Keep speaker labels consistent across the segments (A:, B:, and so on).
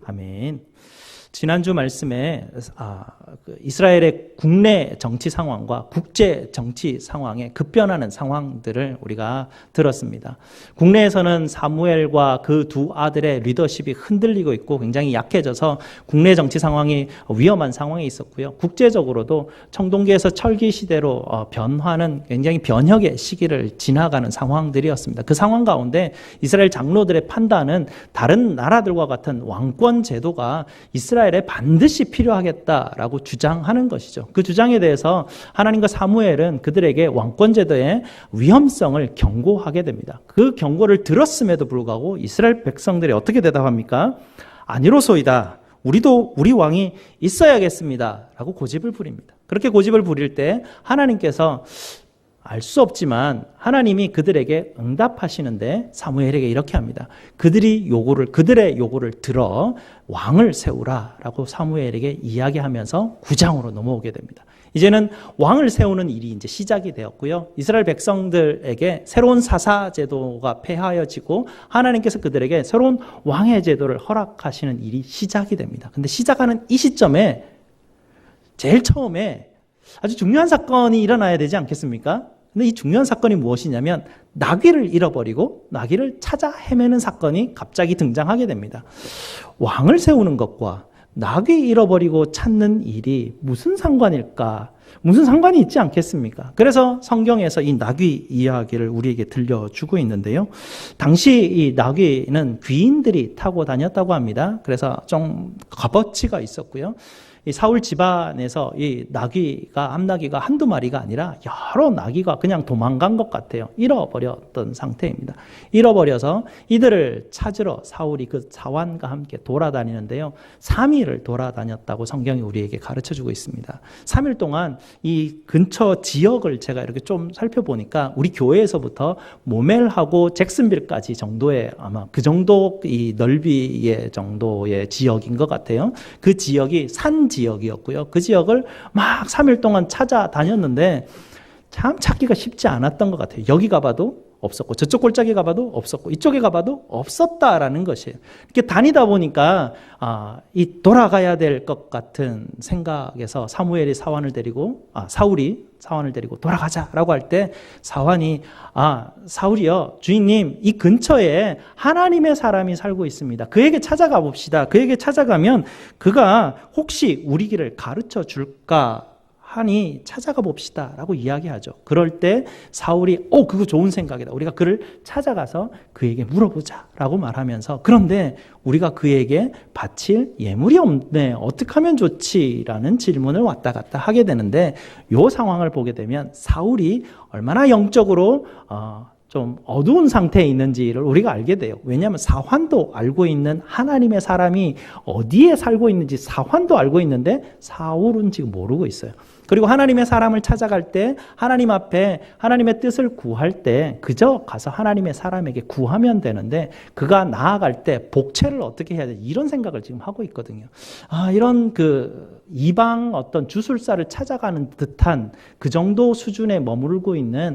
A: 아멘. 지난주 말씀에 이스라엘의 국내 정치 상황과 국제 정치 상황의 급변하는 상황들을 우리가 들었습니다. 국내에서는 사무엘과 그 두 아들의 리더십이 흔들리고 있고 굉장히 약해져서 국내 정치 상황이 위험한 상황에 있었고요. 국제적으로도 청동기에서 철기 시대로 변화는 굉장히 변혁의 시기를 지나가는 상황들이었습니다. 그 상황 가운데 이스라엘 장로들의 판단은 다른 나라들과 같은 왕권 제도가 이스라엘에 반드시 필요하겠다라고 주장하는 것이죠. 그 주장에 대해서 하나님과 사무엘은 그들에게 왕권 제도의 위험성을 경고하게 됩니다. 그 경고를 들었음에도 불구하고 이스라엘 백성들이 어떻게 대답합니까? 아니로소이다. 우리도 우리 왕이 있어야겠습니다. 라고 고집을 부립니다. 그렇게 고집을 부릴 때 하나님께서 알 수 없지만 하나님이 그들에게 응답하시는데 사무엘에게 이렇게 합니다. 그들의 요구를 들어 왕을 세우라라고 사무엘에게 이야기하면서 9장으로 넘어오게 됩니다. 이제는 왕을 세우는 일이 이제 시작이 되었고요. 이스라엘 백성들에게 새로운 사사 제도가 폐하여지고 하나님께서 그들에게 새로운 왕의 제도를 허락하시는 일이 시작이 됩니다. 근데 시작하는 이 시점에 제일 처음에 아주 중요한 사건이 일어나야 되지 않겠습니까? 근데 이 중요한 사건이 무엇이냐면 나귀를 잃어버리고 나귀를 찾아 헤매는 사건이 갑자기 등장하게 됩니다. 왕을 세우는 것과 나귀 잃어버리고 찾는 일이 무슨 상관일까? 무슨 상관이 있지 않겠습니까? 그래서 성경에서 이 나귀 이야기를 우리에게 들려주고 있는데요. 당시 이 나귀는 귀인들이 타고 다녔다고 합니다. 그래서 좀 값어치가 있었고요. 이 사울 집안에서 이 나귀가 암나귀가 한두 마리가 아니라 여러 나귀가 그냥 도망간 것 같아요. 잃어버렸던 상태입니다. 잃어버려서 이들을 찾으러 사울이 그 사환과 함께 돌아다니는데요. 3일을 돌아다녔다고 성경이 우리에게 가르쳐주고 있습니다. 3일 동안 이 근처 지역을 제가 이렇게 좀 살펴보니까 우리 교회에서부터 모멜하고 잭슨빌까지 정도의 아마 그 정도 이 넓이의 정도의 지역인 것 같아요. 그 지역이 산 지역이었고요. 그 지역을 막 3일 동안 찾아다녔는데 참 찾기가 쉽지 않았던 것 같아요. 여기 가봐도 없었고 저쪽 골짜기 가봐도 없었고 이쪽에 가봐도 없었다라는 것이에요. 이렇게 다니다 보니까 이 돌아가야 될 것 같은 생각에서 사울이 사환을 데리고 돌아가자라고 할 때 사환이 사울이요 주인님 이 근처에 하나님의 사람이 살고 있습니다. 그에게 찾아가 봅시다. 그에게 찾아가면 그가 혹시 우리 길을 가르쳐 줄까 하니 찾아가 봅시다 라고 이야기하죠. 그럴 때 사울이 그거 좋은 생각이다. 우리가 그를 찾아가서 그에게 물어보자 라고 말하면서 그런데 우리가 그에게 바칠 예물이 없네. 어떻게 하면 좋지? 라는 질문을 왔다 갔다 하게 되는데 이 상황을 보게 되면 사울이 얼마나 영적으로 좀 어두운 상태에 있는지를 우리가 알게 돼요. 왜냐하면 사환도 알고 있는 하나님의 사람이 어디에 살고 있는지 사환도 알고 있는데 사울은 지금 모르고 있어요. 그리고 하나님의 사람을 찾아갈 때 하나님 앞에 하나님의 뜻을 구할 때 그저 가서 하나님의 사람에게 구하면 되는데 그가 나아갈 때 복채를 어떻게 해야 돼? 이런 생각을 지금 하고 있거든요. 이런 그 이방 어떤 주술사를 찾아가는 듯한 그 정도 수준에 머물고 있는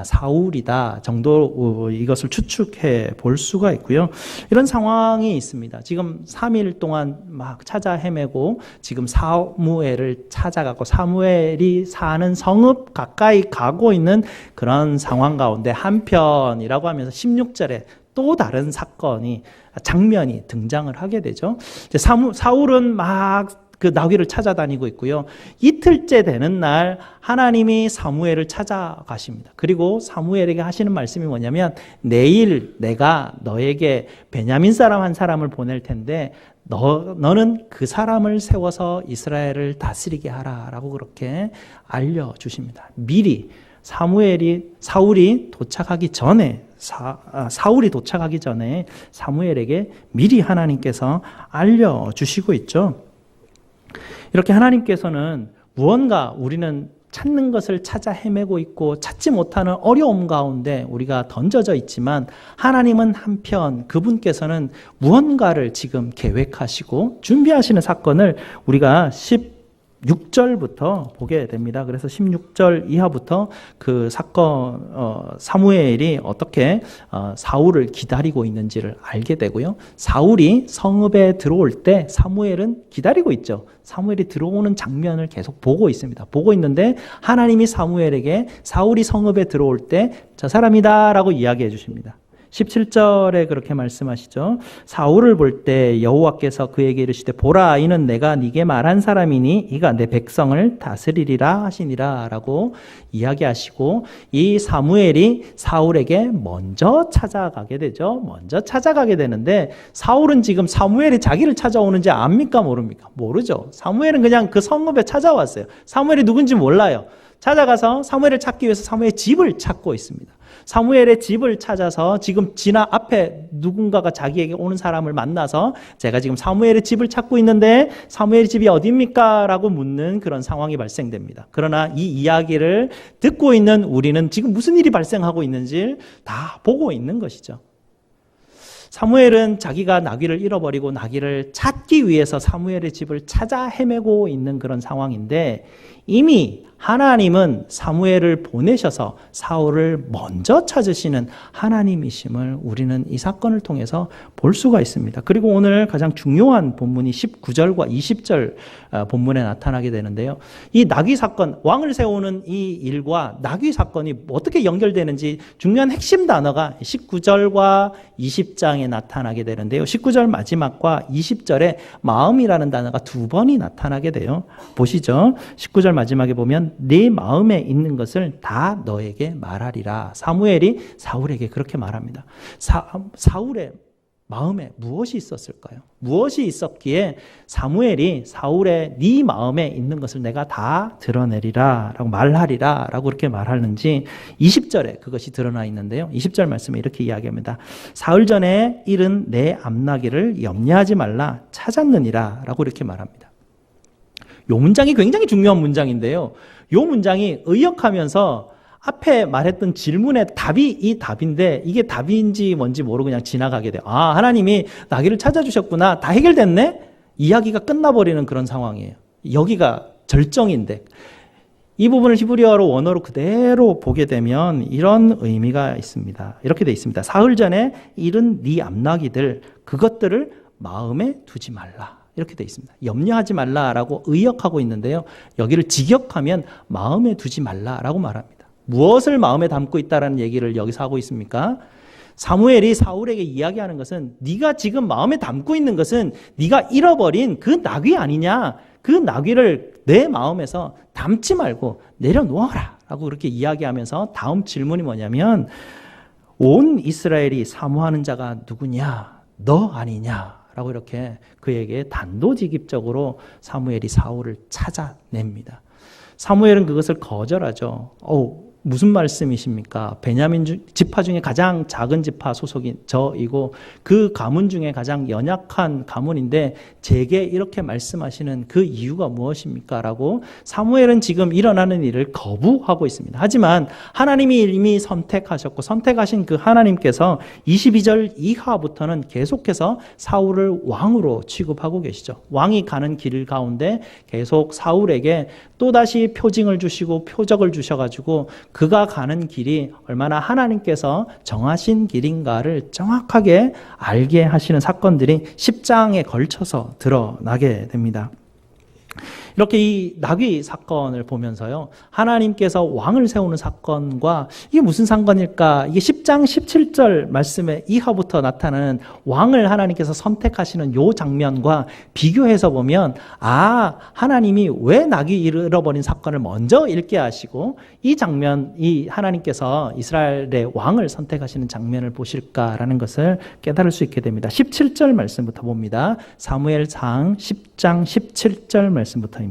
A: 사울이다 정도 이것을 추측해 볼 수가 있고요. 이런 상황이 있습니다. 지금 3일 동안 막 찾아 헤매고 지금 사무엘을 찾아가고 사무엘이 사는 성읍 가까이 가고 있는 그런 상황 가운데 한편이라고 하면서 16절에 또 다른 장면이 등장을 하게 되죠. 이제 사울은 막 그 나귀를 찾아다니고 있고요. 이틀째 되는 날 하나님이 사무엘을 찾아가십니다. 그리고 사무엘에게 하시는 말씀이 뭐냐면 내일 내가 너에게 베냐민 사람 한 사람을 보낼 텐데 너는 그 사람을 세워서 이스라엘을 다스리게 하라라고 그렇게 알려주십니다. 미리 사울이 도착하기 전에 사무엘에게 미리 하나님께서 알려주시고 있죠. 이렇게 하나님께서는 무언가 우리는 찾는 것을 찾아 헤매고 있고 찾지 못하는 어려움 가운데 우리가 던져져 있지만 하나님은 한편 그분께서는 무언가를 지금 계획하시고 준비하시는 사건을 우리가 16절부터 보게 됩니다. 그래서 16절 이하부터 그 사건, 사무엘이 어떻게 사울을 기다리고 있는지를 알게 되고요. 사울이 성읍에 들어올 때 사무엘은 기다리고 있죠. 사무엘이 들어오는 장면을 계속 보고 있습니다. 보고 있는데 하나님이 사무엘에게 사울이 성읍에 들어올 때 저 사람이다 라고 이야기해 주십니다. 17절에 그렇게 말씀하시죠. 사울을 볼 때 여호와께서 그에게 이르시되 보라 이는 내가 네게 말한 사람이니 이가 내 백성을 다스리리라 하시니라 라고 이야기하시고 이 사무엘이 사울에게 먼저 찾아가게 되죠. 먼저 찾아가게 되는데 사울은 지금 사무엘이 자기를 찾아오는지 압니까 모릅니까? 모르죠. 사무엘은 그냥 그 성읍에 찾아왔어요. 사무엘이 누군지 몰라요. 찾아가서 사무엘을 찾기 위해서 사무엘의 집을 찾고 있습니다. 사무엘의 집을 찾아서 지금 앞에 누군가가 자기에게 오는 사람을 만나서 제가 지금 사무엘의 집을 찾고 있는데 사무엘의 집이 어디입니까? 라고 묻는 그런 상황이 발생됩니다. 그러나 이 이야기를 듣고 있는 우리는 지금 무슨 일이 발생하고 있는지 다 보고 있는 것이죠. 사무엘은 자기가 나귀를 잃어버리고 나귀를 찾기 위해서 사무엘의 집을 찾아 헤매고 있는 그런 상황인데 이미 하나님은 사무엘을 보내셔서 사울을 먼저 찾으시는 하나님이심을 우리는 이 사건을 통해서 볼 수가 있습니다. 그리고 오늘 가장 중요한 본문이 19절과 20절 본문에 나타나게 되는데요. 이 나귀 사건, 왕을 세우는 이 일과 나귀 사건이 어떻게 연결되는지 중요한 핵심 단어가 19절과 20장에 나타나게 되는데요. 19절 마지막과 20절에 마음이라는 단어가 두 번이 나타나게 돼요. 보시죠. 19절 마지막에 보면 네 마음에 있는 것을 다 너에게 말하리라. 사무엘이 사울에게 그렇게 말합니다. 사울의 마음에 무엇이 있었을까요? 무엇이 있었기에 사무엘이 사울의 네 마음에 있는 것을 내가 다 드러내리라 라고 말하리라 라고 그렇게 말하는지 20절에 그것이 드러나 있는데요. 20절 말씀에 이렇게 이야기합니다. 사흘 전에 일은 내 암나기를 염려하지 말라 찾았느니라 라고 이렇게 말합니다. 이 문장이 굉장히 중요한 문장인데요. 이 문장이 의역하면서 앞에 말했던 질문의 답이 이 답인데 이게 답인지 뭔지 모르고 그냥 지나가게 돼요. 아, 하나님이 나귀를 찾아주셨구나. 다 해결됐네? 이야기가 끝나버리는 그런 상황이에요. 여기가 절정인데 이 부분을 히브리어로 원어로 그대로 보게 되면 이런 의미가 있습니다. 이렇게 돼 있습니다. 사흘 전에 잃은 네 암나귀들 그것들을 마음에 두지 말라. 이렇게 돼 있습니다. 염려하지 말라라고 의역하고 있는데요. 여기를 직역하면 마음에 두지 말라라고 말합니다. 무엇을 마음에 담고 있다라는 얘기를 여기서 하고 있습니까? 사무엘이 사울에게 이야기하는 것은 네가 지금 마음에 담고 있는 것은 네가 잃어버린 그 나귀 아니냐? 그 나귀를 내 마음에서 담지 말고 내려놓아라 라고 그렇게 이야기하면서 다음 질문이 뭐냐면 온 이스라엘이 사모하는 자가 누구냐? 너 아니냐? 라고 이렇게 그에게 단도직입적으로 사무엘이 사울을 찾아냅니다. 사무엘은 그것을 거절하죠. 무슨 말씀이십니까? 베냐민 지파 중에 가장 작은 지파 소속인 저이고 그 가문 중에 가장 연약한 가문인데 제게 이렇게 말씀하시는 그 이유가 무엇입니까? 라고 사무엘은 지금 일어나는 일을 거부하고 있습니다. 하지만 하나님이 이미 선택하셨고 선택하신 그 하나님께서 22절 이하부터는 계속해서 사울을 왕으로 취급하고 계시죠. 왕이 가는 길 가운데 계속 사울에게 또다시 표징을 주시고 표적을 주셔가지고 그가 가는 길이 얼마나 하나님께서 정하신 길인가를 정확하게 알게 하시는 사건들이 10장에 걸쳐서 드러나게 됩니다. 이렇게 이 나귀 사건을 보면서요. 하나님께서 왕을 세우는 사건과 이게 무슨 상관일까? 이게 10장 17절 말씀의 이하부터 나타나는 왕을 하나님께서 선택하시는 요 장면과 비교해서 보면 하나님이 왜 나귀 잃어버린 사건을 먼저 읽게 하시고 이 장면, 이 하나님께서 이스라엘의 왕을 선택하시는 장면을 보실까라는 것을 깨달을 수 있게 됩니다. 17절 말씀부터 봅니다. 사무엘상 10장 17절 말씀부터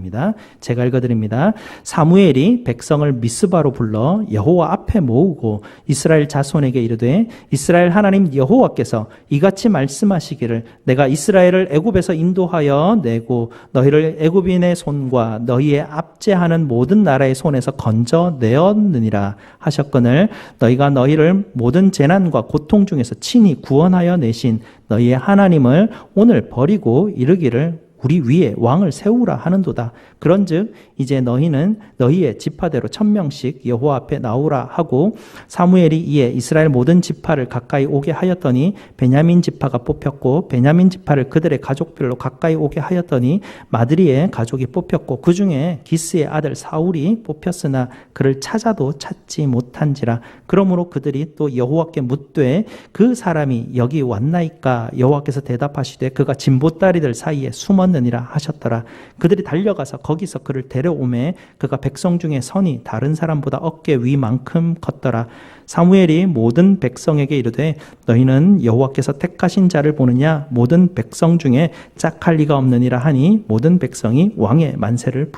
A: 제가 읽어드립니다. 사무엘이 백성을 미스바로 불러 여호와 앞에 모으고 이스라엘 자손에게 이르되 이스라엘 하나님 여호와께서 이같이 말씀하시기를 내가 이스라엘을 애굽에서 인도하여 내고 너희를 애굽인의 손과 너희의 압제하는 모든 나라의 손에서 건져내었느니라 하셨거늘 너희가 너희를 모든 재난과 고통 중에서 친히 구원하여 내신 너희의 하나님을 오늘 버리고 이르기를 우리 위에 왕을 세우라 하는도다. 그런즉 이제 너희는 너희의 지파대로 1000명씩 여호와 앞에 나오라 하고 사무엘이 이에 이스라엘 모든 지파를 가까이 오게 하였더니 베냐민 지파가 뽑혔고 베냐민 지파를 그들의 가족별로 가까이 오게 하였더니 마드리의 가족이 뽑혔고 그 중에 기스의 아들 사울이 뽑혔으나 그를 찾아도 찾지 못한지라. 그러므로 그들이 또 여호와께 묻되 그 사람이 여기 왔나이까? 여호와께서 대답하시되 그가 진보다리들 사이에 숨었느니라 하셨더라. 그들이 달려가서 거기서 그를 데려오매 그가 백성 중에 선이 다른 사람보다 어깨 위만큼 컸더라. 사무엘이 모든 백성에게 이르되 너희는 여호와께서 택하신 자를 보느냐? 모든 백성 중에 짝할 리가 없느니라 하니 모든 백성이 왕의 만세를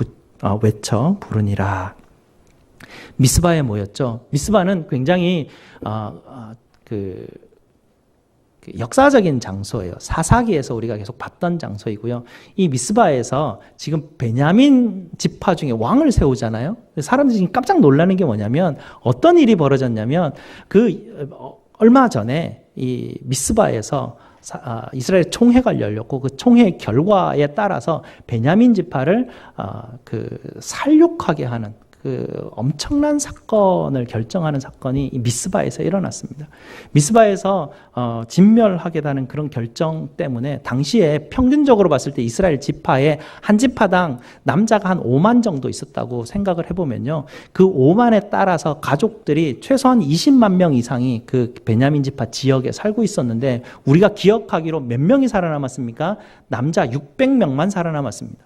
A: 외쳐 부르니라. 미스바에 모였죠. 미스바는 굉장히 역사적인 장소예요. 사사기에서 우리가 계속 봤던 장소이고요. 이 미스바에서 지금 베냐민 지파 중에 왕을 세우잖아요. 사람들이 지금 깜짝 놀라는 게 뭐냐면 어떤 일이 벌어졌냐면 얼마 전에 이 미스바에서 이스라엘 총회가 열렸고 그 총회 결과에 따라서 베냐민 지파를 살육하게 하는 그 엄청난 사건을 결정하는 사건이 이 미스바에서 일어났습니다. 미스바에서 진멸하게 되는 그런 결정 때문에 당시에 평균적으로 봤을 때 이스라엘 지파에 한 지파당 남자가 한 5만 정도 있었다고 생각을 해보면요. 그 5만에 따라서 가족들이 최소한 20만 명 이상이 그 베냐민 지파 지역에 살고 있었는데 우리가 기억하기로 몇 명이 살아남았습니까? 남자 600명만 살아남았습니다.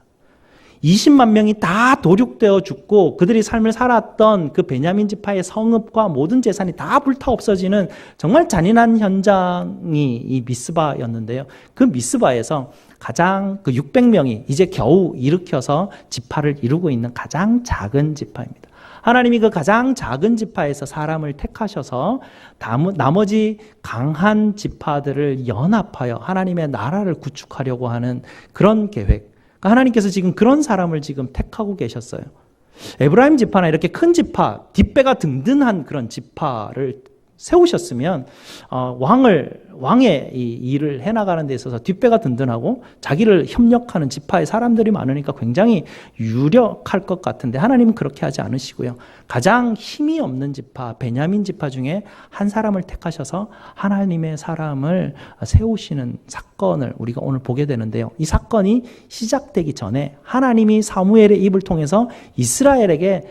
A: 20만 명이 다 도륙되어 죽고 그들이 삶을 살았던 그 베냐민 지파의 성읍과 모든 재산이 다 불타 없어지는 정말 잔인한 현장이 이 미스바였는데요. 그 미스바에서 가장 600명이 이제 겨우 일으켜서 지파를 이루고 있는 가장 작은 지파입니다. 하나님이 그 가장 작은 지파에서 사람을 택하셔서 나머지 강한 지파들을 연합하여 하나님의 나라를 구축하려고 하는 그런 계획. 하나님께서 지금 그런 사람을 지금 택하고 계셨어요. 에브라임 지파나 이렇게 큰 지파, 뒷배가 든든한 그런 지파를 세우셨으면 왕의 이 일을 해나가는 데 있어서 뒷배가 든든하고 자기를 협력하는 지파의 사람들이 많으니까 굉장히 유력할 것 같은데 하나님은 그렇게 하지 않으시고요. 가장 힘이 없는 지파, 베냐민 지파 중에 한 사람을 택하셔서 하나님의 사람을 세우시는 사건을 우리가 오늘 보게 되는데요. 이 사건이 시작되기 전에 하나님이 사무엘의 입을 통해서 이스라엘에게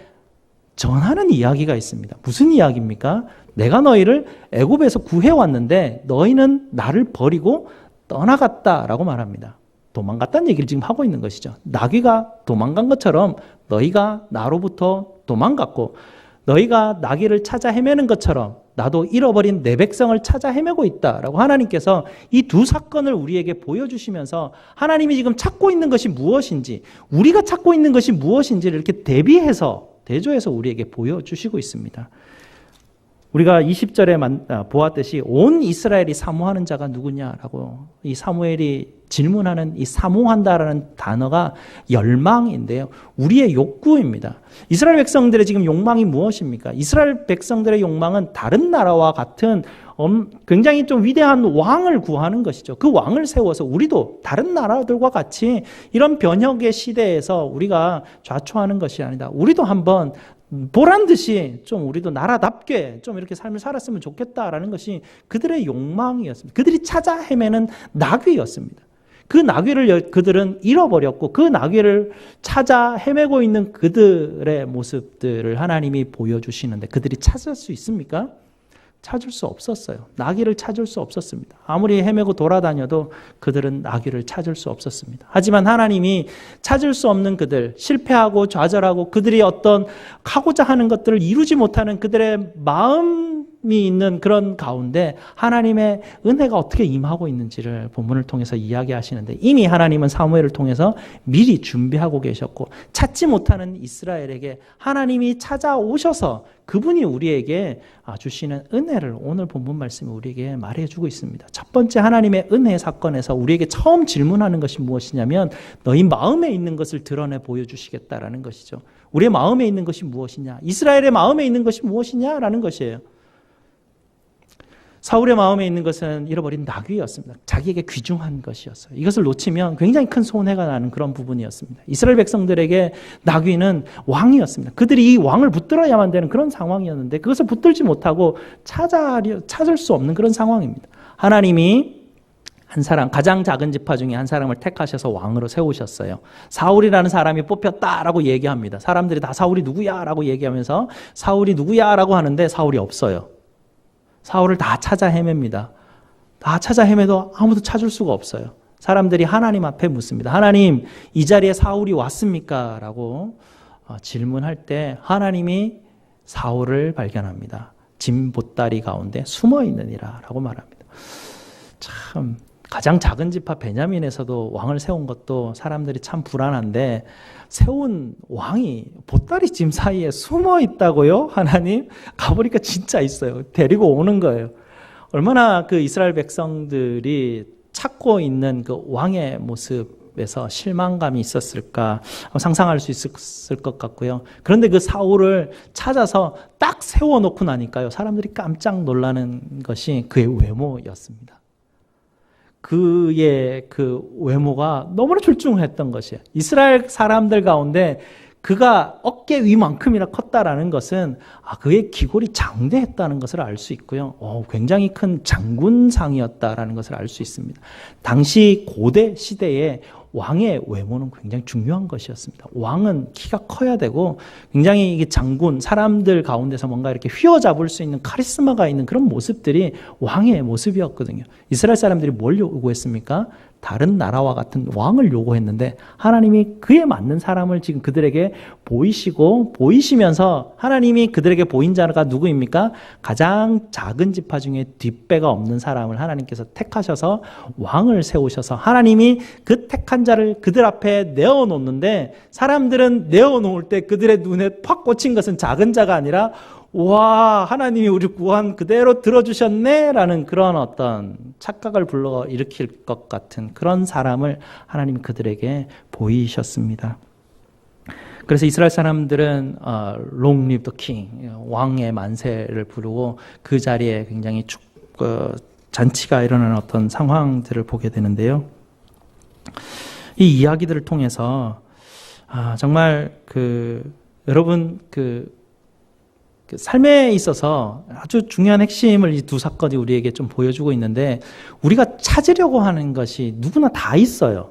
A: 전하는 이야기가 있습니다. 무슨 이야기입니까? 내가 너희를 애굽에서 구해왔는데 너희는 나를 버리고 떠나갔다라고 말합니다. 도망갔다는 얘기를 지금 하고 있는 것이죠. 나귀가 도망간 것처럼 너희가 나로부터 도망갔고 너희가 나귀를 찾아 헤매는 것처럼 나도 잃어버린 내 백성을 찾아 헤매고 있다라고 하나님께서 이 두 사건을 우리에게 보여주시면서 하나님이 지금 찾고 있는 것이 무엇인지 우리가 찾고 있는 것이 무엇인지를 이렇게 대조해서 우리에게 보여주시고 있습니다. 우리가 20절에 보았듯이 온 이스라엘이 사모하는 자가 누구냐라고 이 사무엘이 질문하는 이 사모한다라는 단어가 열망인데요. 우리의 욕구입니다. 이스라엘 백성들의 지금 욕망이 무엇입니까? 이스라엘 백성들의 욕망은 다른 나라와 같은 굉장히 좀 위대한 왕을 구하는 것이죠. 그 왕을 세워서 우리도 다른 나라들과 같이 이런 변혁의 시대에서 우리가 좌초하는 것이 아니다. 우리도 한번 보란 듯이 좀 우리도 나라답게 좀 이렇게 삶을 살았으면 좋겠다라는 것이 그들의 욕망이었습니다. 그들이 찾아 헤매는 나귀였습니다. 그 나귀를 그들은 잃어버렸고 그 나귀를 찾아 헤매고 있는 그들의 모습들을 하나님이 보여주시는데 그들이 찾을 수 있습니까? 찾을 수 없었어요. 나귀를 찾을 수 없었습니다. 아무리 헤매고 돌아다녀도 그들은 나귀를 찾을 수 없었습니다. 하지만 하나님이 찾을 수 없는 그들, 실패하고 좌절하고 그들이 어떤 하고자 하는 것들을 이루지 못하는 그들의 마음이 있는 그런 가운데 하나님의 은혜가 어떻게 임하고 있는지를 본문을 통해서 이야기하시는데 이미 하나님은 사무엘을 통해서 미리 준비하고 계셨고 찾지 못하는 이스라엘에게 하나님이 찾아오셔서 그분이 우리에게 주시는 은혜를 오늘 본문 말씀이 우리에게 말해주고 있습니다. 첫 번째 하나님의 은혜 사건에서 우리에게 처음 질문하는 것이 무엇이냐면 너희 마음에 있는 것을 드러내 보여주시겠다라는 것이죠. 우리의 마음에 있는 것이 무엇이냐? 이스라엘의 마음에 있는 것이 무엇이냐라는 것이에요. 사울의 마음에 있는 것은 잃어버린 나귀였습니다. 자기에게 귀중한 것이었어요. 이것을 놓치면 굉장히 큰 손해가 나는 그런 부분이었습니다. 이스라엘 백성들에게 나귀는 왕이었습니다. 그들이 이 왕을 붙들어야만 되는 그런 상황이었는데 그것을 붙들지 못하고 찾을 수 없는 그런 상황입니다. 하나님이 한 사람, 가장 작은 지파 중에 한 사람을 택하셔서 왕으로 세우셨어요. 사울이라는 사람이 뽑혔다라고 얘기합니다. 사람들이 다 사울이 누구야라고 얘기하면서 사울이 누구야라고 하는데 사울이 없어요. 사울을 다 찾아 헤맵니다. 다 찾아 헤매도 아무도 찾을 수가 없어요. 사람들이 하나님 앞에 묻습니다. 하나님, 이 자리에 사울이 왔습니까? 라고 질문할 때 하나님이 사울을 발견합니다. 짐 보따리 가운데 숨어 있느니라 라고 말합니다. 참, 가장 작은 지파 베냐민에서도 왕을 세운 것도 사람들이 참 불안한데 세운 왕이 보따리 짐 사이에 숨어 있다고요? 하나님? 가보니까 진짜 있어요. 데리고 오는 거예요. 얼마나 그 이스라엘 백성들이 찾고 있는 그 왕의 모습에서 실망감이 있었을까 상상할 수 있을 것 같고요. 그런데 그 사울을 찾아서 딱 세워놓고 나니까요. 사람들이 깜짝 놀라는 것이 그의 외모였습니다. 그의 그 외모가 너무나 출중했던 것이에요. 이스라엘 사람들 가운데 그가 어깨 위만큼이나 컸다라는 것은 그의 기골이 장대했다는 것을 알 수 있고요. 굉장히 큰 장군상이었다라는 것을 알 수 있습니다. 당시 고대 시대에 왕의 외모는 굉장히 중요한 것이었습니다. 왕은 키가 커야 되고 굉장히 이게 장군, 사람들 가운데서 뭔가 이렇게 휘어잡을 수 있는 카리스마가 있는 그런 모습들이 왕의 모습이었거든요. 이스라엘 사람들이 뭘 요구했습니까? 다른 나라와 같은 왕을 요구했는데 하나님이 그에 맞는 사람을 지금 그들에게 보이시면서 하나님이 그들에게 보인 자가 누구입니까? 가장 작은 지파 중에 뒷배가 없는 사람을 하나님께서 택하셔서 왕을 세우셔서 하나님이 그 택한 자를 그들 앞에 내어놓는데 사람들은 내어놓을 때 그들의 눈에 팍 꽂힌 것은 작은 자가 아니라 와, 하나님이 우리 구한 그대로 들어주셨네 라는 그런 어떤 착각을 불러일으킬 것 같은 그런 사람을 하나님이 그들에게 보이셨습니다. 그래서 이스라엘 사람들은 Long live the king, 왕의 만세를 부르고 그 자리에 굉장히 잔치가 일어나는 어떤 상황들을 보게 되는데요. 이 이야기들을 통해서 정말 여러분 삶에 있어서 아주 중요한 핵심을 이 두 사건이 우리에게 좀 보여주고 있는데 우리가 찾으려고 하는 것이 누구나 다 있어요.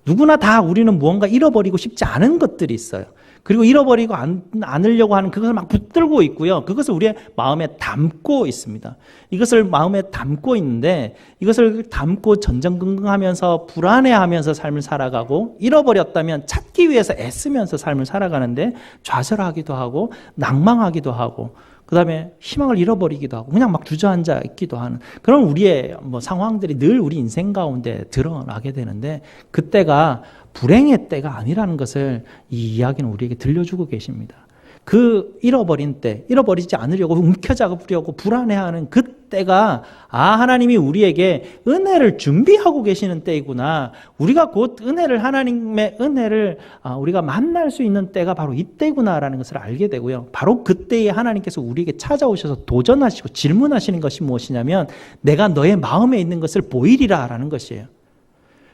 A: 누구나 다 우리는 무언가 잃어버리고 싶지 않은 것들이 있어요. 그리고 잃어버리고 않으려고 하는 그것을 막 붙들고 있고요. 그것을 우리의 마음에 담고 있습니다. 이것을 마음에 담고 있는데 이것을 담고 전전긍긍하면서 불안해하면서 삶을 살아가고 잃어버렸다면 찾기 위해서 애쓰면서 삶을 살아가는데 좌절하기도 하고 낭망하기도 하고 그 다음에 희망을 잃어버리기도 하고 그냥 막 주저앉아 있기도 하는 그런 우리의 상황들이 늘 우리 인생 가운데 드러나게 되는데 그때가 불행의 때가 아니라는 것을 이 이야기는 우리에게 들려주고 계십니다. 그 잃어버린 때, 잃어버리지 않으려고 움켜잡으려고 불안해하는 그 때가 하나님이 우리에게 은혜를 준비하고 계시는 때이구나. 우리가 곧 하나님의 은혜를 우리가 만날 수 있는 때가 바로 이때구나라는 것을 알게 되고요. 바로 그때에 하나님께서 우리에게 찾아오셔서 도전하시고 질문하시는 것이 무엇이냐면 내가 너의 마음에 있는 것을 보이리라라는 것이에요.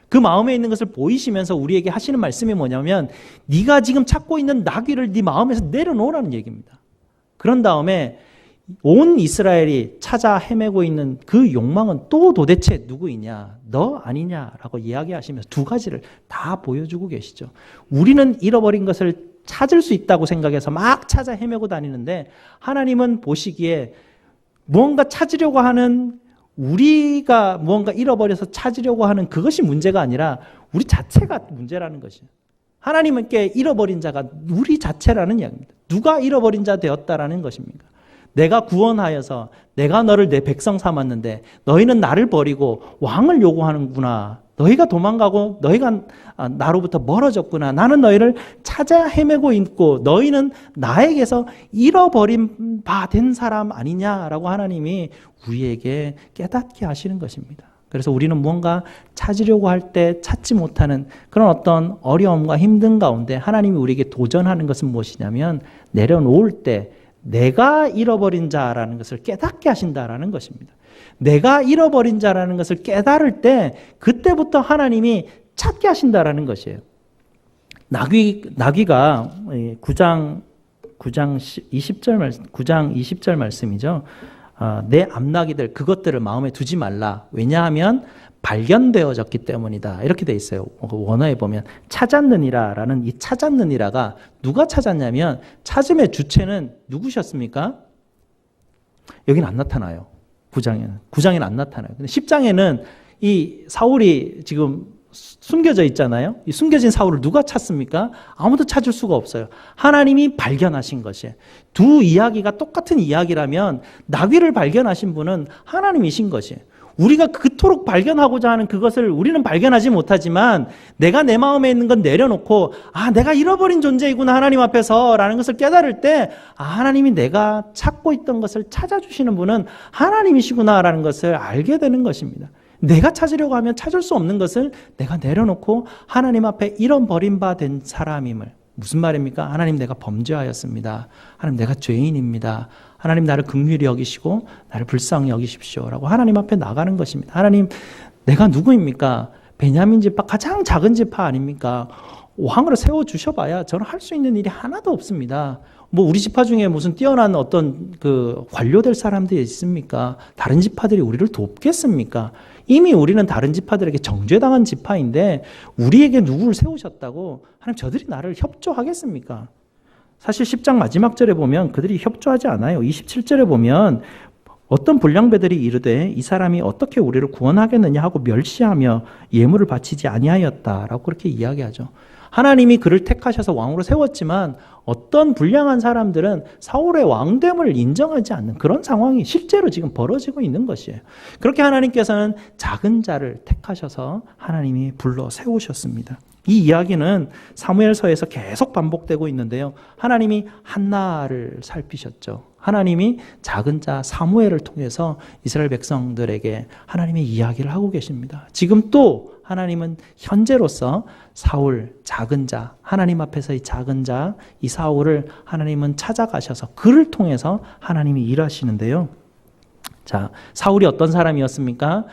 A: 그 마음에 있는 것을 보이시면서 우리에게 하시는 말씀이 뭐냐면 네가 지금 찾고 있는 나귀를 네 마음에서 내려놓으라는 얘기입니다. 그런 다음에 온 이스라엘이 찾아 헤매고 있는 그 욕망은 또 도대체 누구이냐? 너 아니냐라고 이야기하시면서 두 가지를 다 보여주고 계시죠. 우리는 잃어버린 것을 찾을 수 있다고 생각해서 막 찾아 헤매고 다니는데 하나님은 보시기에 무언가 찾으려고 하는 우리가 무언가 잃어버려서 찾으려고 하는 그것이 문제가 아니라 우리 자체가 문제라는 것이에요. 하나님께 잃어버린 자가 우리 자체라는 이야기입니다. 누가 잃어버린 자 되었다라는 것입니까? 내가 구원하여서 내가 너를 내 백성 삼았는데 너희는 나를 버리고 왕을 요구하는구나. 너희가 도망가고 너희가 나로부터 멀어졌구나. 나는 너희를 찾아 헤매고 있고 너희는 나에게서 잃어버린 바 된 사람 아니냐라고 하나님이 우리에게 깨닫게 하시는 것입니다. 그래서 우리는 무언가 찾으려고 할 때 찾지 못하는 그런 어떤 어려움과 힘든 가운데 하나님이 우리에게 도전하는 것은 무엇이냐면 내려놓을 때 내가 잃어버린 자라는 것을 깨닫게 하신다라는 것입니다. 내가 잃어버린 자라는 것을 깨달을 때 그때부터 하나님이 찾게 하신다라는 것이에요. 나귀가 9장 20절 말씀이죠. 내 암나귀들 그것들을 마음에 두지 말라. 왜냐하면 발견되어졌기 때문이다. 이렇게 돼 있어요. 원어에 보면 찾았느니라라는 이 찾았느니라가 누가 찾았냐면 찾음의 주체는 누구셨습니까? 여기는 안 나타나요. 9장에는 안 나타나요. 근데 10장에는 이 사울이 지금 숨겨져 있잖아요. 이 숨겨진 사울을 누가 찾습니까? 아무도 찾을 수가 없어요. 하나님이 발견하신 것이에요. 두 이야기가 똑같은 이야기라면 나귀를 발견하신 분은 하나님이신 것이에요. 우리가 그토록 발견하고자 하는 그것을 우리는 발견하지 못하지만 내가 내 마음에 있는 건 내려놓고 내가 잃어버린 존재이구나 하나님 앞에서 라는 것을 깨달을 때 하나님이 내가 찾고 있던 것을 찾아주시는 분은 하나님이시구나 라는 것을 알게 되는 것입니다. 내가 찾으려고 하면 찾을 수 없는 것을 내가 내려놓고 하나님 앞에 잃어버린 바 된 사람임을. 무슨 말입니까? 하나님 내가 범죄하였습니다. 하나님 내가 죄인입니다. 하나님 나를 긍휼히 여기시고 나를 불쌍히 여기십시오 라고 하나님 앞에 나가는 것입니다. 하나님 내가 누구입니까? 베냐민 지파 가장 작은 지파 아닙니까? 왕으로 세워주셔봐야 저는 할 수 있는 일이 하나도 없습니다. 우리 지파 중에 무슨 뛰어난 어떤 관료될 사람들이 있습니까? 다른 지파들이 우리를 돕겠습니까? 이미 우리는 다른 지파들에게 정죄당한 지파인데 우리에게 누구를 세우셨다고 하나님 저들이 나를 협조하겠습니까? 사실 10장 마지막 절에 보면 그들이 협조하지 않아요. 27절에 보면 어떤 불량배들이 이르되 이 사람이 어떻게 우리를 구원하겠느냐 하고 멸시하며 예물을 바치지 아니하였다라고 그렇게 이야기하죠. 하나님이 그를 택하셔서 왕으로 세웠지만 어떤 불량한 사람들은 사울의 왕됨을 인정하지 않는 그런 상황이 실제로 지금 벌어지고 있는 것이에요. 그렇게 하나님께서는 작은 자를 택하셔서 하나님이 불러 세우셨습니다. 이 이야기는 사무엘서에서 계속 반복되고 있는데요. 하나님이 한나를 살피셨죠. 하나님이 작은 자 사무엘을 통해서 이스라엘 백성들에게 하나님의 이야기를 하고 계십니다. 지금 또 하나님은 현재로서 사울, 작은 자, 하나님 앞에서 이 작은 자, 이 사울을 하나님은 찾아가셔서 그를 통해서 하나님이 일하시는데요. 자, 사울이 어떤 사람이었습니까?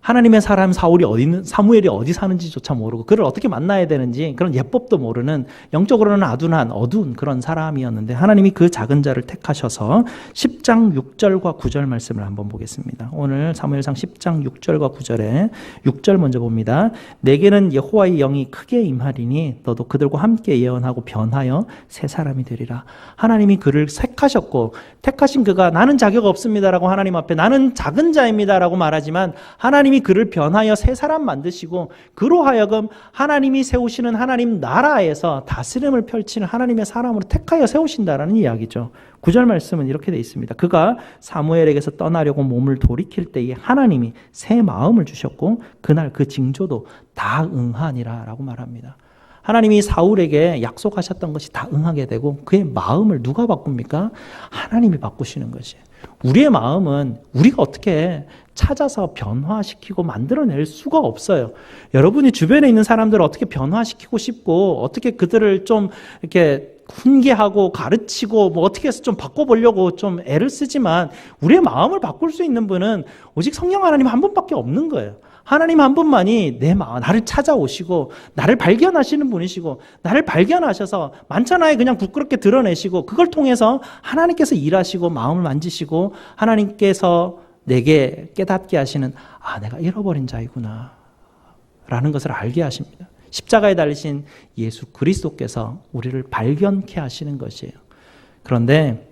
A: 하나님의 사람 사무엘이 어디 사는지조차 모르고 그를 어떻게 만나야 되는지 그런 예법도 모르는 영적으로는 아둔한 어두운 그런 사람이었는데 하나님이 그 작은 자를 택하셔서 10장 6절과 9절 말씀을 한번 보겠습니다. 오늘 사무엘상 10장 6절과 9절에 6절 먼저 봅니다. 내게는 여호와의 영이 크게 임하리니 너도 그들과 함께 예언하고 변하여 새 사람이 되리라. 하나님이 그를 택하셨고 택하신 그가 나는 자격 없습니다라고 하나님 앞에 나는 작은 자입니다라고 말하지만 하나님이 그를 변하여 새 사람 만드시고 그로 하여금 하나님이 세우시는 하나님 나라에서 다스림을 펼치는 하나님의 사람으로 택하여 세우신다라는 이야기죠. 9절 말씀은 이렇게 되어 있습니다. 그가 사무엘에게서 떠나려고 몸을 돌이킬 때에 하나님이 새 마음을 주셨고 그날 그 징조도 다 응하니라 라고 말합니다. 하나님이 사울에게 약속하셨던 것이 다 응하게 되고 그의 마음을 누가 바꿉니까? 하나님이 바꾸시는 것이에요. 우리의 마음은 우리가 어떻게 찾아서 변화시키고 만들어낼 수가 없어요. 여러분이 주변에 있는 사람들을 어떻게 변화시키고 싶고 어떻게 그들을 좀 이렇게 훈계하고 가르치고 어떻게 해서 좀 바꿔보려고 좀 애를 쓰지만 우리의 마음을 바꿀 수 있는 분은 오직 성령 하나님 한 분밖에 없는 거예요. 하나님 한 분만이 내 마음, 나를 찾아오시고 나를 발견하시는 분이시고 나를 발견하셔서 만천하에 그냥 부끄럽게 드러내시고 그걸 통해서 하나님께서 일하시고 마음을 만지시고 하나님께서 내게 깨닫게 하시는 내가 잃어버린 자이구나 라는 것을 알게 하십니다. 십자가에 달리신 예수 그리스도께서 우리를 발견케 하시는 것이에요. 그런데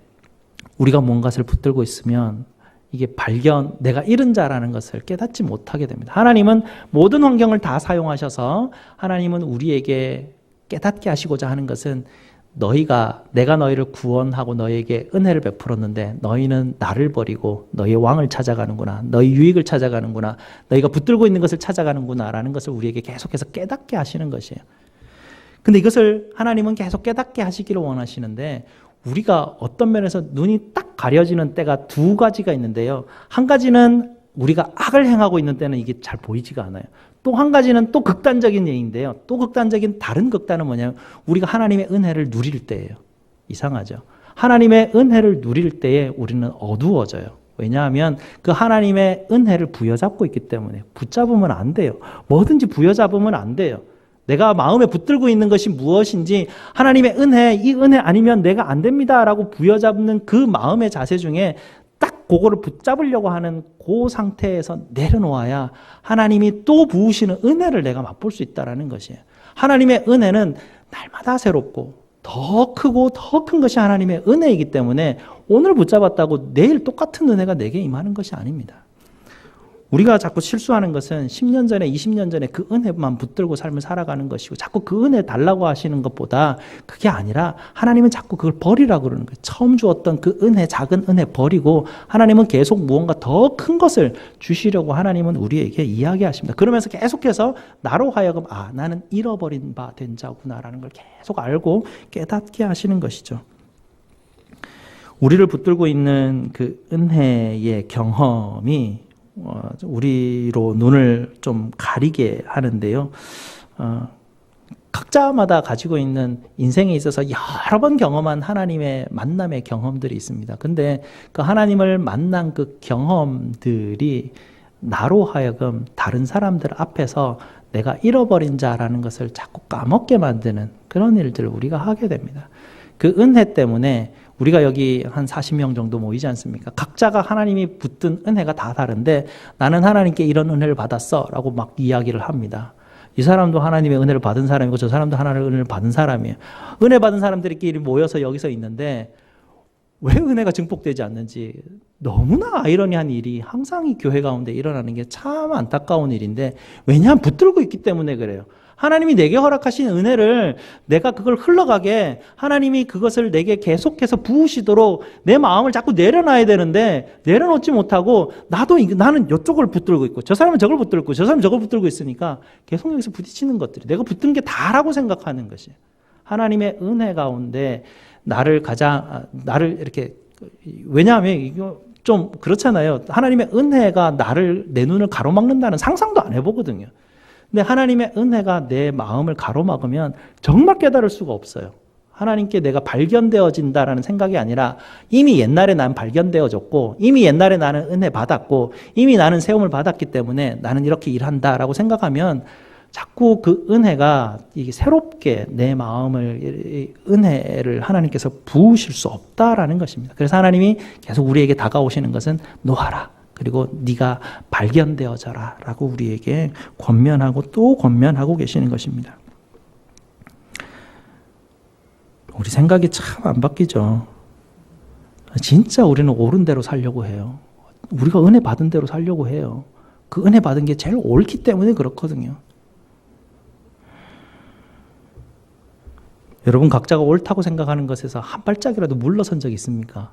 A: 우리가 뭔가를 붙들고 있으면 이게 내가 잃은 자라는 것을 깨닫지 못하게 됩니다. 하나님은 모든 환경을 다 사용하셔서 하나님은 우리에게 깨닫게 하시고자 하는 것은 내가 너희를 구원하고 너희에게 은혜를 베풀었는데 너희는 나를 버리고 너희의 왕을 찾아가는구나. 너희 유익을 찾아가는구나. 너희가 붙들고 있는 것을 찾아가는구나 라는 것을 우리에게 계속해서 깨닫게 하시는 것이에요. 근데 이것을 하나님은 계속 깨닫게 하시기를 원하시는데 우리가 어떤 면에서 눈이 딱 가려지는 때가 두 가지가 있는데요. 한 가지는 우리가 악을 행하고 있는 때는 이게 잘 보이지가 않아요. 또 한 가지는 또 극단적인 예인데요. 또 극단적인 다른 극단은 뭐냐면 우리가 하나님의 은혜를 누릴 때예요. 이상하죠. 하나님의 은혜를 누릴 때에 우리는 어두워져요. 왜냐하면 그 하나님의 은혜를 부여잡고 있기 때문에 붙잡으면 안 돼요. 뭐든지 부여잡으면 안 돼요. 내가 마음에 붙들고 있는 것이 무엇인지 하나님의 은혜, 이 은혜 아니면 내가 안 됩니다라고 부여잡는 그 마음의 자세 중에 딱 그거를 붙잡으려고 하는 그 상태에서 내려놓아야 하나님이 또 부으시는 은혜를 내가 맛볼 수 있다는 것이에요. 하나님의 은혜는 날마다 새롭고 더 크고 더 큰 것이 하나님의 은혜이기 때문에 오늘 붙잡았다고 내일 똑같은 은혜가 내게 임하는 것이 아닙니다. 우리가 자꾸 실수하는 것은 10년 전에 20년 전에 그 은혜만 붙들고 삶을 살아가는 것이고 자꾸 그 은혜 달라고 하시는 것보다 그게 아니라 하나님은 자꾸 그걸 버리라고 그러는 거예요. 처음 주었던 그 은혜, 작은 은혜 버리고 하나님은 계속 무언가 더 큰 것을 주시려고 하나님은 우리에게 이야기하십니다. 그러면서 계속해서 나로 하여금 나는 잃어버린 바 된 자구나라는 걸 계속 알고 깨닫게 하시는 것이죠. 우리를 붙들고 있는 그 은혜의 경험이 우리로 눈을 좀 가리게 하는데요. 각자마다 가지고 있는 인생에 있어서 여러 번 경험한 하나님의 만남의 경험들이 있습니다. 근데 그 하나님을 만난 그 경험들이 나로 하여금 다른 사람들 앞에서 내가 잃어버린 자라는 것을 자꾸 까먹게 만드는 그런 일들을 우리가 하게 됩니다. 그 은혜 때문에 우리가 여기 한 40명 정도 모이지 않습니까? 각자가 하나님이 붙든 은혜가 다 다른데 나는 하나님께 이런 은혜를 받았어 라고 막 이야기를 합니다. 이 사람도 하나님의 은혜를 받은 사람이고 저 사람도 하나님의 은혜를 받은 사람이에요. 은혜 받은 사람들끼리 모여서 여기서 있는데 왜 은혜가 증폭되지 않는지 너무나 아이러니한 일이 항상 이 교회 가운데 일어나는 게 참 안타까운 일인데 왜냐하면 붙들고 있기 때문에 그래요. 하나님이 내게 허락하신 은혜를 내가 그걸 흘러가게 하나님이 그것을 내게 계속해서 부으시도록 내 마음을 자꾸 내려놔야 되는데 내려놓지 못하고 나는 이쪽을 붙들고 있고 저 사람은 저걸 붙들고 있고 저 사람은 저걸 붙들고 있으니까 계속 여기서 부딪히는 것들이 내가 붙든 게 다라고 생각하는 것이에요. 하나님의 은혜 가운데 나를 이렇게 왜냐하면 이거 좀 그렇잖아요. 하나님의 은혜가 내 눈을 가로막는다는 상상도 안 해보거든요. 근데 하나님의 은혜가 내 마음을 가로막으면 정말 깨달을 수가 없어요. 하나님께 내가 발견되어진다라는 생각이 아니라 이미 옛날에 난 발견되어졌고 이미 옛날에 나는 은혜 받았고 이미 나는 세움을 받았기 때문에 나는 이렇게 일한다라고 생각하면 자꾸 그 은혜가 이게 새롭게 내 마음을 은혜를 하나님께서 부으실 수 없다라는 것입니다. 그래서 하나님이 계속 우리에게 다가오시는 것은 놓아라. 그리고 네가 발견되어져라 라고 우리에게 권면하고 또 권면하고 계시는 것입니다. 우리 생각이 참 안 바뀌죠. 진짜 우리는 옳은 대로 살려고 해요. 우리가 은혜 받은 대로 살려고 해요. 그 은혜 받은 게 제일 옳기 때문에 그렇거든요. 여러분 각자가 옳다고 생각하는 것에서 한 발짝이라도 물러선 적 있습니까?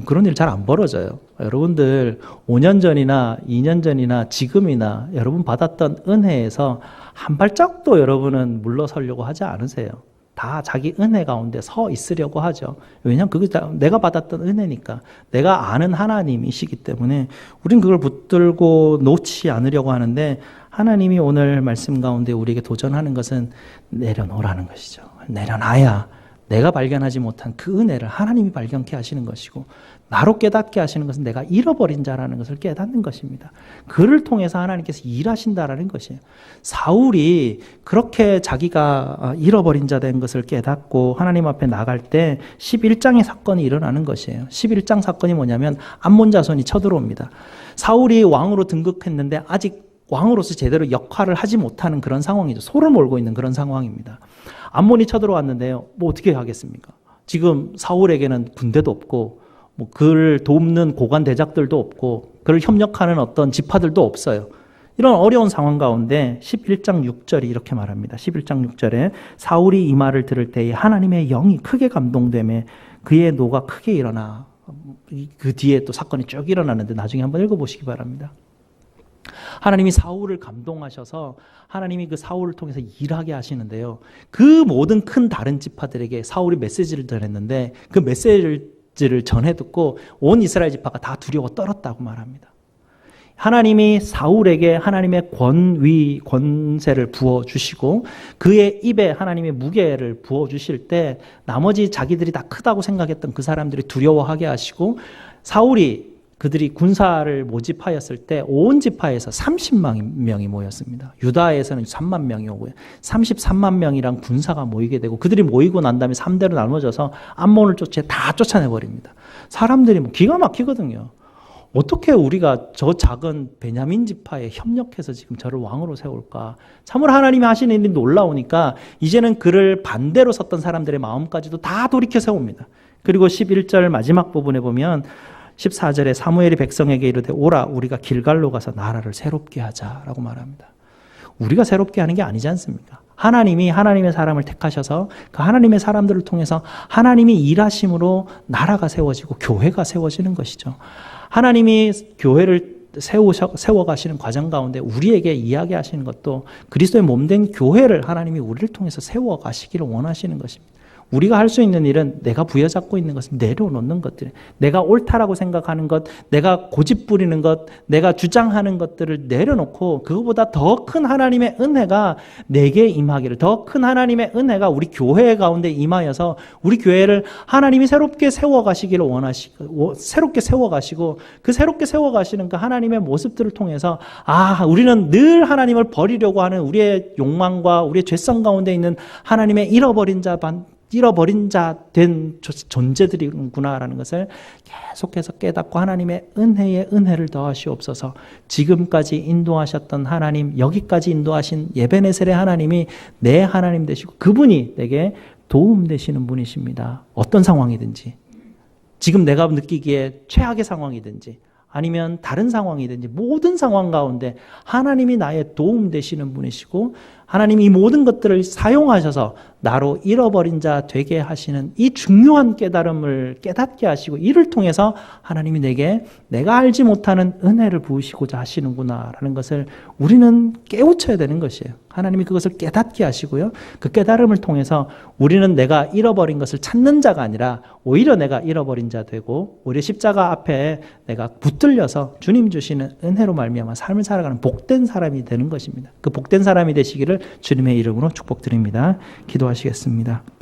A: 그런 일 잘 안 벌어져요. 여러분들 5년 전이나 2년 전이나 지금이나 여러분 받았던 은혜에서 한 발짝도 여러분은 물러서려고 하지 않으세요. 다 자기 은혜 가운데 서 있으려고 하죠. 왜냐하면 그게 내가 받았던 은혜니까. 내가 아는 하나님이시기 때문에 우린 그걸 붙들고 놓지 않으려고 하는데 하나님이 오늘 말씀 가운데 우리에게 도전하는 것은 내려놓으라는 것이죠. 내려놔야 내가 발견하지 못한 그 은혜를 하나님이 발견케 하시는 것이고 나로 깨닫게 하시는 것은 내가 잃어버린 자라는 것을 깨닫는 것입니다. 그를 통해서 하나님께서 일하신다라는 것이에요. 사울이 그렇게 자기가 잃어버린 자 된 것을 깨닫고 하나님 앞에 나갈 때 11장의 사건이 일어나는 것이에요. 11장 사건이 뭐냐면 암몬 자손이 쳐들어옵니다. 사울이 왕으로 등극했는데 아직 왕으로서 제대로 역할을 하지 못하는 그런 상황이죠. 소를 몰고 있는 그런 상황입니다. 암몬이 쳐들어왔는데요. 뭐 어떻게 하겠습니까? 지금 사울에게는 군대도 없고 뭐 그를 돕는 고관 대작들도 없고 그를 협력하는 어떤 지파들도 없어요. 이런 어려운 상황 가운데 11장 6절이 이렇게 말합니다. 11장 6절에 사울이 이 말을 들을 때에 하나님의 영이 크게 감동되매 그의 노가 크게 일어나 그 뒤에 또 사건이 쭉 일어나는데 나중에 한번 읽어보시기 바랍니다. 하나님이 사울을 감동하셔서 하나님이 그 사울을 통해서 일하게 하시는데요. 그 모든 큰 다른 지파들에게 사울이 메시지를 전했는데 그 메시지를 전해 듣고 온 이스라엘 지파가 다 두려워 떨었다고 말합니다. 하나님이 사울에게 하나님의 권위, 권세를 부어주시고 그의 입에 하나님의 무게를 부어주실 때 나머지 자기들이 다 크다고 생각했던 그 사람들이 두려워하게 하시고 사울이 그들이 군사를 모집하였을 때 온 지파에서 30만 명이 모였습니다. 유다에서는 3만 명이 오고요. 33만 명이랑 군사가 모이게 되고 그들이 모이고 난 다음에 3대로 나눠져서 암몬을 다 쫓아내버립니다. 사람들이 기가 막히거든요. 어떻게 우리가 저 작은 베냐민 지파에 협력해서 지금 저를 왕으로 세울까? 참으로 하나님이 하시는 일이 놀라우니까 이제는 그를 반대로 섰던 사람들의 마음까지도 다 돌이켜 세웁니다. 그리고 11절 마지막 부분에 보면 14절에 사무엘이 백성에게 이르되 오라 우리가 길갈로 가서 나라를 새롭게 하자라고 말합니다. 우리가 새롭게 하는 게 아니지 않습니까? 하나님이 하나님의 사람을 택하셔서 그 하나님의 사람들을 통해서 하나님이 일하심으로 나라가 세워지고 교회가 세워지는 것이죠. 하나님이 교회를 세워가시는 과정 가운데 우리에게 이야기하시는 것도 그리스도의 몸된 교회를 하나님이 우리를 통해서 세워가시기를 원하시는 것입니다. 우리가 할 수 있는 일은 내가 부여잡고 있는 것을 내려놓는 것들, 내가 옳다라고 생각하는 것, 내가 고집 부리는 것, 내가 주장하는 것들을 내려놓고 그것보다 더 큰 하나님의 은혜가 내게 임하기를, 더 큰 하나님의 은혜가 우리 교회 가운데 임하여서 우리 교회를 하나님이 새롭게 세워가시기를 원하시고, 새롭게 세워가시고 그 새롭게 세워가시는 그 하나님의 모습들을 통해서 우리는 늘 하나님을 버리려고 하는 우리의 욕망과 우리의 죄성 가운데 있는 하나님의 잃어버린 자 된 존재들이구나라는 것을 계속해서 깨닫고 하나님의 은혜에 은혜를 더하시옵소서. 지금까지 인도하셨던 하나님, 여기까지 인도하신 예베네셀의 하나님이 내 하나님 되시고 그분이 내게 도움 되시는 분이십니다. 어떤 상황이든지, 지금 내가 느끼기에 최악의 상황이든지 아니면 다른 상황이든지 모든 상황 가운데 하나님이 나의 도움 되시는 분이시고 하나님이 이 모든 것들을 사용하셔서 나로 잃어버린 자 되게 하시는 이 중요한 깨달음을 깨닫게 하시고 이를 통해서 하나님이 내게 내가 알지 못하는 은혜를 부으시고자 하시는구나라는 것을 우리는 깨우쳐야 되는 것이에요. 하나님이 그것을 깨닫게 하시고요. 그 깨달음을 통해서 우리는 내가 잃어버린 것을 찾는 자가 아니라 오히려 내가 잃어버린 자 되고 오히려 십자가 앞에 내가 붙들려서 주님 주시는 은혜로 말미암아 삶을 살아가는 복된 사람이 되는 것입니다. 그 복된 사람이 되시기를 주님의 이름으로 축복드립니다. 기도하시겠습니다.